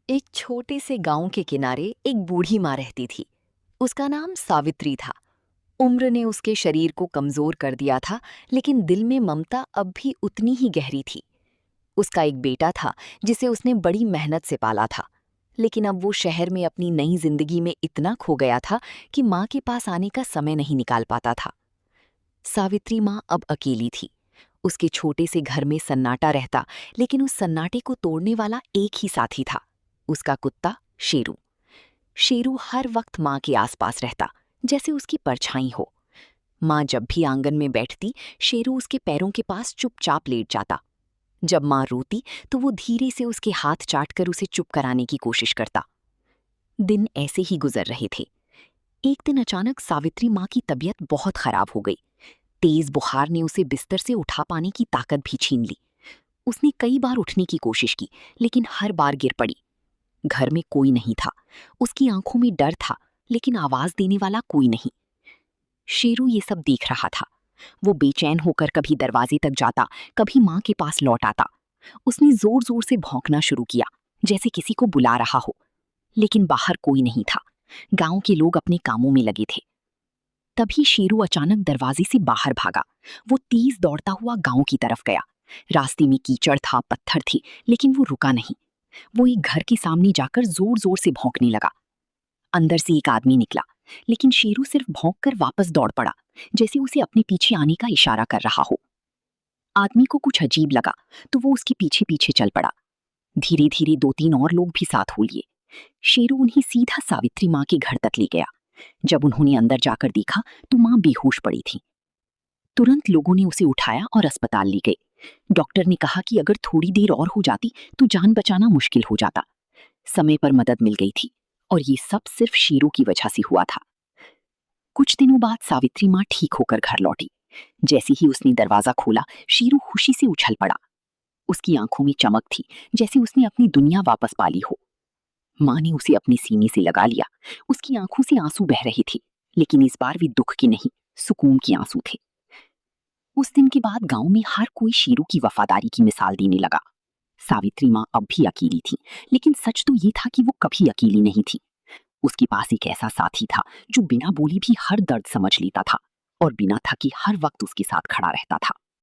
एक छोटे से गांव के किनारे एक बूढ़ी माँ रहती थी। उसका नाम सावित्री था। उम्र ने उसके शरीर को कमजोर कर दिया था, लेकिन दिल में ममता अब भी उतनी ही गहरी थी। उसका एक बेटा था जिसे उसने बड़ी मेहनत से पाला था, लेकिन अब वो शहर में अपनी नई जिंदगी में इतना खो गया था कि माँ के पास आने का समय नहीं निकाल पाता था। सावित्री माँ अब अकेली थी। उसके छोटे से घर में सन्नाटा रहता, लेकिन उस सन्नाटे को तोड़ने वाला एक ही साथी था, उसका कुत्ता शेरू। शेरू हर वक्त माँ के आसपास रहता, जैसे उसकी परछाई हो। माँ जब भी आंगन में बैठती, शेरू उसके पैरों के पास चुपचाप लेट जाता। जब माँ रोती तो वो धीरे से उसके हाथ चाटकर उसे चुप कराने की कोशिश करता। दिन ऐसे ही गुजर रहे थे। एक दिन अचानक सावित्री माँ की तबीयत बहुत खराब हो गई। तेज बुखार ने उसे बिस्तर से उठा पाने की ताकत भी छीन ली। उसने कई बार उठने की कोशिश की, लेकिन हर बार गिर पड़ी। घर में कोई नहीं था। उसकी आंखों में डर था, लेकिन आवाज देने वाला कोई नहीं। शेरू ये सब देख रहा था। वो बेचैन होकर कभी दरवाजे तक जाता, कभी माँ के पास लौट आता। उसने जोर जोर से भौंकना शुरू किया, जैसे किसी को बुला रहा हो, लेकिन बाहर कोई नहीं था। गांव के लोग अपने कामों में लगे थे। तभी शेरू अचानक दरवाजे से बाहर भागा। वो तेज दौड़ता हुआ गांव की तरफ गया। रास्ते में कीचड़ था, पत्थर थे, लेकिन वो रुका नहीं। वो एक घर के सामने जाकर जोर जोर से भौंकने लगा। अंदर से एक आदमी निकला, लेकिन शेरू सिर्फ भौंक कर वापस दौड़ पड़ा, जैसे उसे अपने पीछे आने का इशारा कर रहा हो। आदमी को कुछ अजीब लगा, तो वो उसके पीछे पीछे चल पड़ा। धीरे धीरे दो तीन और लोग भी साथ हो लिए। शेरू उन्हें सीधा सावित्री माँ के घर तक ले गया। जब उन्होंने अंदर जाकर देखा तो माँ बेहोश पड़ी थी। तुरंत लोगों ने उसे उठाया और अस्पताल ले गए। डॉक्टर ने कहा कि अगर थोड़ी देर और हो जाती तो जान बचाना मुश्किल हो जाता। समय पर मदद मिल गई थी, और ये सब सिर्फ शेरू की वजह से हुआ था। कुछ दिनों बाद सावित्री माँ ठीक होकर घर लौटी। जैसे ही उसने दरवाजा खोला, शेरू खुशी से उछल पड़ा। उसकी आंखों में चमक थी, जैसे उसने अपनी दुनिया वापस पाली हो। माँ ने उसे अपने सीने से लगा लिया। उसकी आंखों से आंसू बह रहे थे, लेकिन इस बार वे दुख के नहीं, सुकून के आंसू थे। उस दिन के बाद गांव में हर कोई शेरू की वफादारी की मिसाल देने लगा। सावित्री माँ अब भी अकेली थी, लेकिन सच तो ये था कि वो कभी अकेली नहीं थी। उसके पास एक ऐसा साथी था जो बिना बोले भी हर दर्द समझ लेता था, और बिना थके हर वक्त उसके साथ खड़ा रहता था।